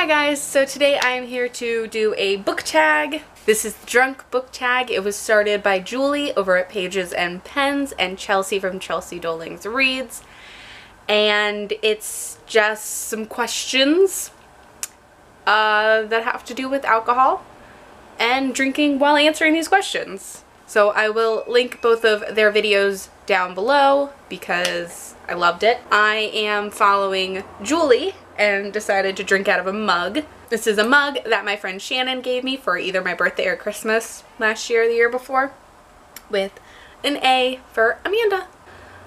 Hi guys, so today I am here to do a book tag. This is the Drunk Book Tag. It was started by Julie over at Pages and Pens and Chelsea from Chelsea Dolings Reads. And it's just some questions that have to do with alcohol and drinking while answering these questions. So I will link both of their videos down below because I loved it. I am following Julie and decided to drink out of a mug. This is a mug that my friend Shannon gave me for either my birthday or Christmas last year or the year before, with an A for Amanda.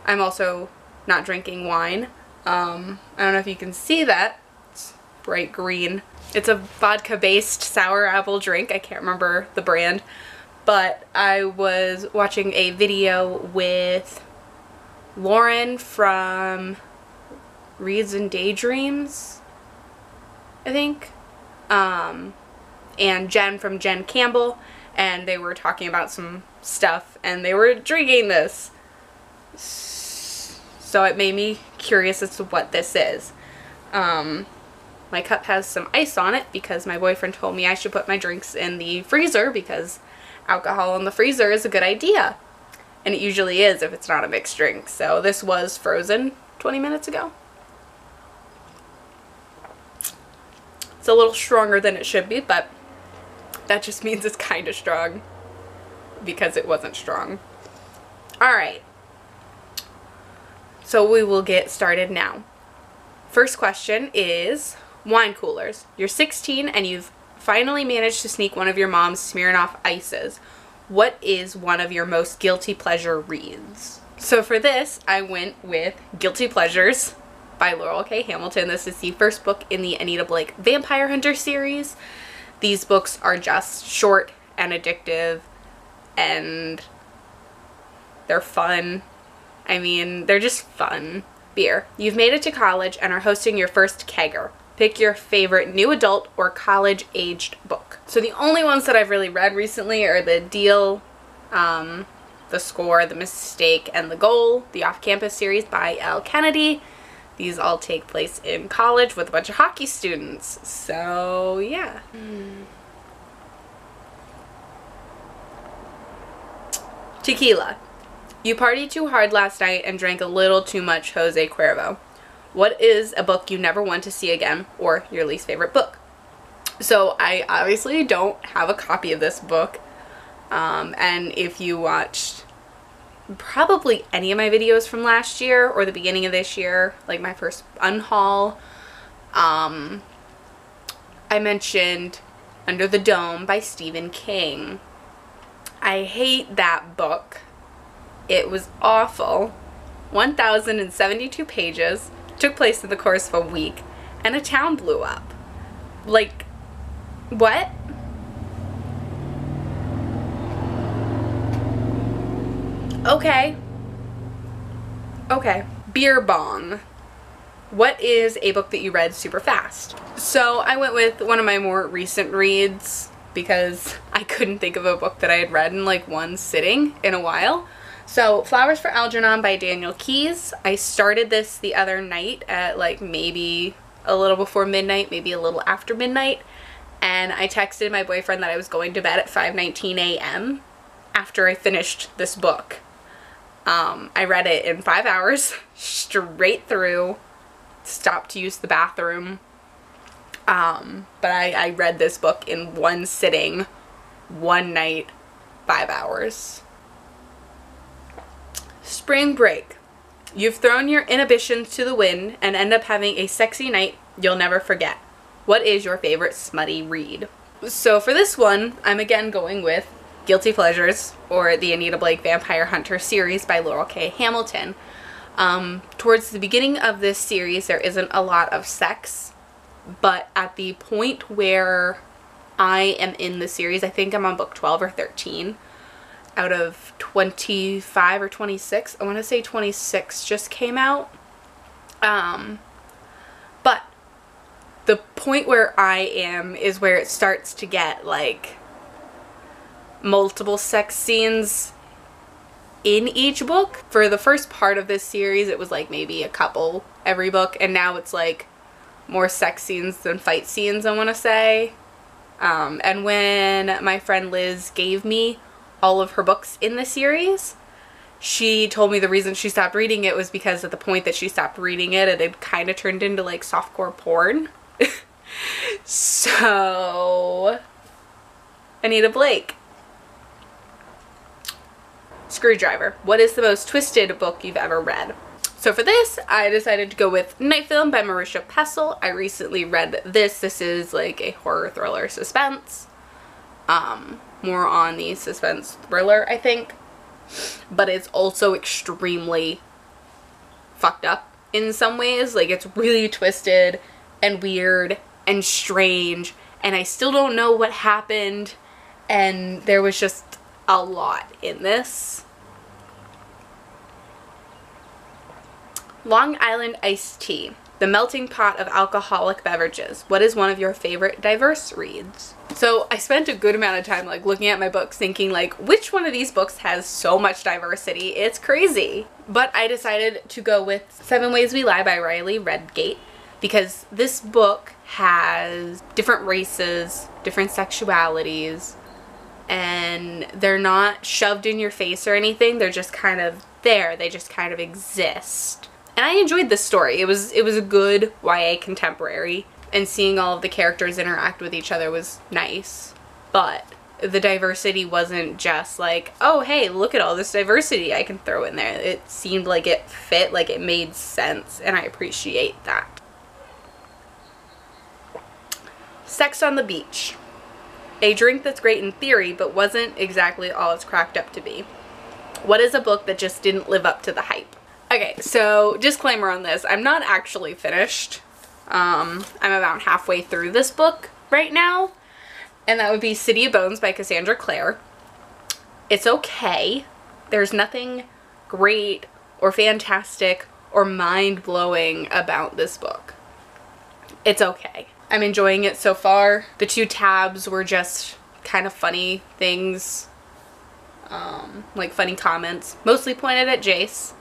I'm also not drinking wine. I don't know if you can see that. It's bright green. It's a vodka-based sour apple drink. I can't remember the brand, but I was watching a video with Lauren from Reads and Daydreams, I think, and Jen from Jen Campbell, and they were talking about some stuff and they were drinking this, so it made me curious as to what this is. My cup has some ice on it because my boyfriend told me I should put my drinks in the freezer because alcohol in the freezer is a good idea, and it usually is if it's not a mixed drink. So this was frozen 20 minutes ago. It's a little stronger than it should be, but that just means it's kind of strong because it wasn't strong. Alright, so we will get started now. First question is wine coolers. You're 16 and you've finally managed to sneak one of your mom's Smirnoff Ices. What is one of your most guilty pleasure reads? So for this, I went with Guilty Pleasures by Laurel K. Hamilton. This is the first book in the Anita Blake Vampire Hunter series. These books are just short and addictive, and they're fun. I mean, they're just fun. Beer. You've made it to college and are hosting your first kegger. Pick your favorite new adult or college-aged book. So the only ones that I've really read recently are The Deal, The Score, The Mistake, and The Goal, the Off-Campus series by L. Kennedy. These all take place in college with a bunch of hockey students. So, yeah. Tequila. You partied too hard last night and drank a little too much Jose Cuervo. What is a book you never want to see again, or your least favorite book? So I obviously don't have a copy of this book. And if you watched probably any of my videos from last year or the beginning of this year, like my first unhaul, I mentioned Under the Dome by Stephen King. I hate that book. It was awful. 1,072 pages, took place in the course of a week, and a town blew up. Like, what? Okay. Okay. Beer Bong. What is a book that you read super fast? So I went with one of my more recent reads because I couldn't think of a book that I had read in like one sitting in a while. So Flowers for Algernon by Daniel Keyes. I started this the other night at like maybe a little before midnight, maybe a little after midnight, and I texted my boyfriend that I was going to bed at 5:19 a.m. after I finished this book. I read it in 5 hours, straight through, stopped to use the bathroom, but I read this book in one sitting, one night, 5 hours. Spring Break. You've thrown your inhibitions to the wind and end up having a sexy night you'll never forget. What is your favorite smutty read? So for this one, I'm again going with Guilty Pleasures, or the Anita Blake Vampire Hunter series by Laurel K. Hamilton. Towards the beginning of this series, there isn't a lot of sex, but at the point where I am in the series, I think I'm on book 12 or 13 out of 25 or 26. I want to say 26 just came out. But the point where I am is where it starts to get like multiple sex scenes in each book. For the first part of this series, it was like maybe a couple every book, and now it's like more sex scenes than fight scenes, I want to say. And when my friend Liz gave me all of her books in the series, she told me the reason she stopped reading it was because at the point that she stopped reading it, it had kind of turned into like softcore porn. So, Anita Blake. Screwdriver. What is the most twisted book you've ever read? So for this, I decided to go with Night Film by Marisha Pessl. I recently read this. This is like a horror thriller suspense. More on the suspense thriller, I think. But it's also extremely fucked up in some ways. Like, it's really twisted and weird and strange, and I still don't know what happened, and there was just a lot in this. Long Island Iced Tea, the melting pot of alcoholic beverages. What is one of your favorite diverse reads? So I spent a good amount of time like looking at my books thinking like, which one of these books has so much diversity? It's crazy. But I decided to go with 7 Ways We Lie by Riley Redgate, because this book has different races, different sexualities, and they're not shoved in your face or anything. They're just kind of there. They just kind of exist. And I enjoyed this story. It was a good YA contemporary, and seeing all of the characters interact with each other was nice. But the diversity wasn't just like, oh hey, look at all this diversity I can throw in there. It seemed like it fit, like it made sense, and I appreciate that. Sex on the Beach. A drink that's great in theory, but wasn't exactly all it's cracked up to be. What is a book that just didn't live up to the hype? Okay, so disclaimer on this. I'm not actually finished. I'm about halfway through this book right now. And that would be City of Bones by Cassandra Clare. It's okay. There's nothing great or fantastic or mind-blowing about this book. It's okay. I'm enjoying it so far. The 2 tabs were just kind of funny things, like funny comments, mostly pointed at Jace,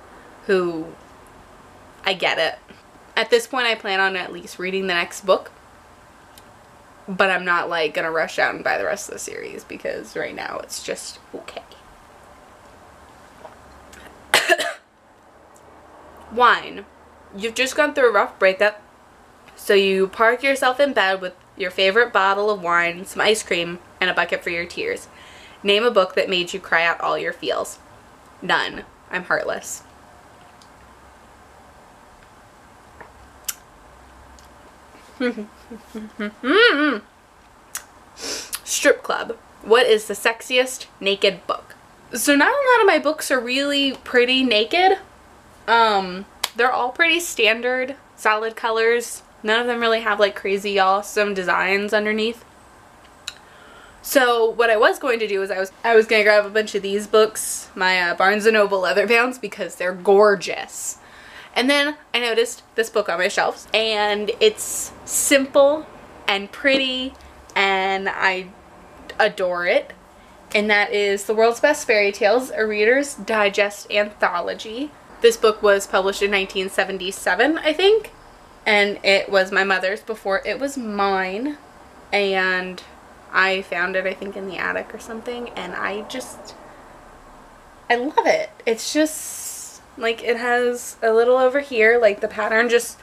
who, I get it. At this point I plan on at least reading the next book, but I'm not like gonna rush out and buy the rest of the series because right now it's just okay. Wine. You've just gone through a rough breakup, so you park yourself in bed with your favorite bottle of wine, some ice cream, and a bucket for your tears. Name a book that made you cry out all your feels. None. I'm heartless. Strip Club. What is the sexiest naked book? So not a lot of my books are really pretty naked. They're all pretty standard, solid colors. None of them really have like crazy awesome designs underneath. So what I was going to do is I was going to grab a bunch of these books, my Barnes & Noble leatherbounds, because they're gorgeous. And then I noticed this book on my shelves, and it's simple and pretty, and I adore it. And that is The World's Best Fairy Tales, a Reader's Digest anthology. This book was published in 1977, I think, and it was my mother's before it was mine, and I found it, I think, in the attic or something, and I love it. It's just, like, it has a little over here, like, the pattern just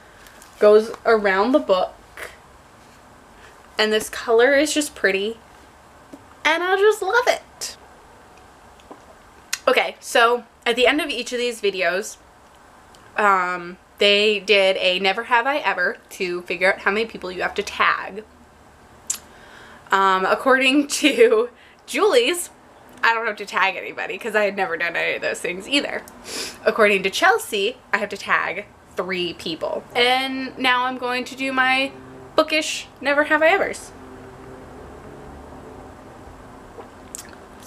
goes around the book, and this color is just pretty, and I just love it. Okay, so at the end of each of these videos, they did a never have I ever to figure out how many people you have to tag. According to Julie's, I don't have to tag anybody because I had never done any of those things either. According to Chelsea, I have to tag 3 people. And now I'm going to do my bookish never have I evers.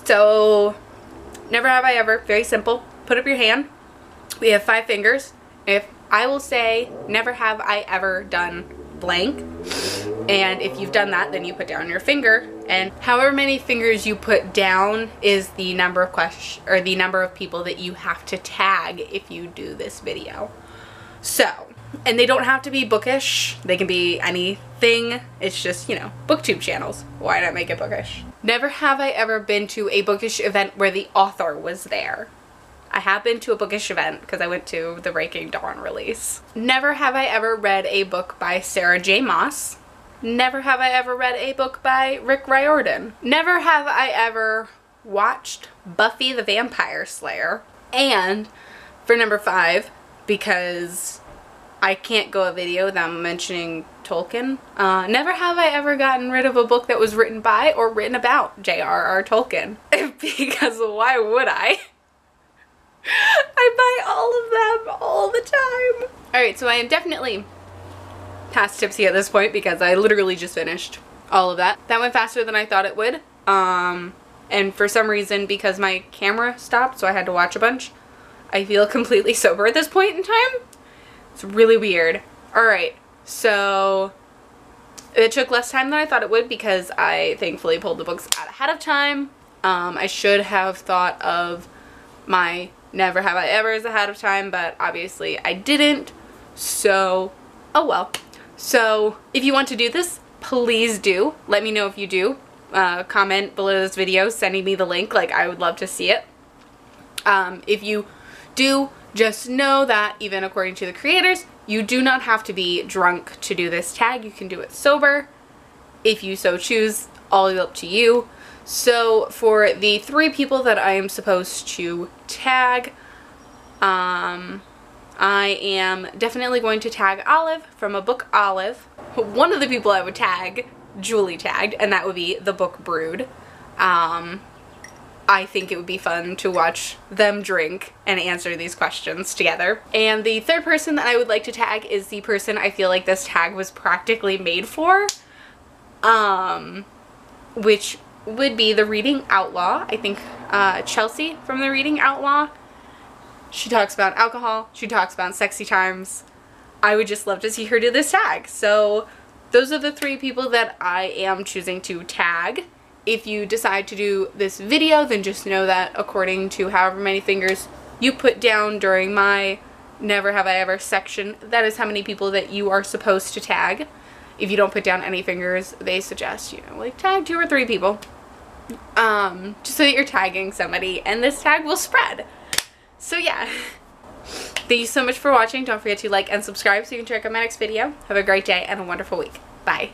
So, never have I ever, very simple. Put up your hand. We have 5 fingers. If I will say never have I ever done blank, and if you've done that, then you put down your finger, and however many fingers you put down is the number of the number of people that you have to tag if you do this video. So And they don't have to be bookish. They can be anything. It's just, you know, booktube channels. Why not make it bookish? Never have I ever been to a bookish event where the author was there. I have been to a bookish event because I went to the Breaking Dawn release. Never have I ever read a book by Sarah J. Maas. Never have I ever read a book by Rick Riordan. Never have I ever watched Buffy the Vampire Slayer. And for number 5, because I can't go a video without mentioning Tolkien, never have I ever gotten rid of a book that was written by or written about J.R.R. Tolkien. Because why would I? I buy all of them all the time. Alright, so I am definitely past tipsy at this point because I literally just finished all of that. That went faster than I thought it would. And for some reason, because my camera stopped, so I had to watch a bunch, I feel completely sober at this point in time. It's really weird. Alright, so it took less time than I thought it would because I thankfully pulled the books out ahead of time. I should have thought of my never have I ever's ahead of time, but obviously I didn't. So, oh well. So if you want to do this, please do. Let me know if you do. Comment below this video sending me the link. Like, I would love to see it. If you do, just know that even according to the creators, you do not have to be drunk to do this tag. You can do it sober if you so choose. All up to you. So for the 3 people that I am supposed to tag, I am definitely going to tag Olive from a book Olive. One of the people I would tag, Julie tagged, and that would be the book Brood. I think it would be fun to watch them drink and answer these questions together. And the 3rd person that I would like to tag is the person I feel like this tag was practically made for, which would be the Reading Outlaw. I think Chelsea from the Reading Outlaw. She talks about alcohol. She talks about sexy times. I would just love to see her do this tag. So those are the 3 people that I am choosing to tag. If you decide to do this video, then just know that according to however many fingers you put down during my never have I ever section, that is how many people that you are supposed to tag. If you don't put down any fingers, they suggest, you know, like tag 2 or 3 people. Just so that you're tagging somebody and this tag will spread. So yeah. Thank you so much for watching. Don't forget to like and subscribe so you can check out my next video. Have a great day and a wonderful week. Bye.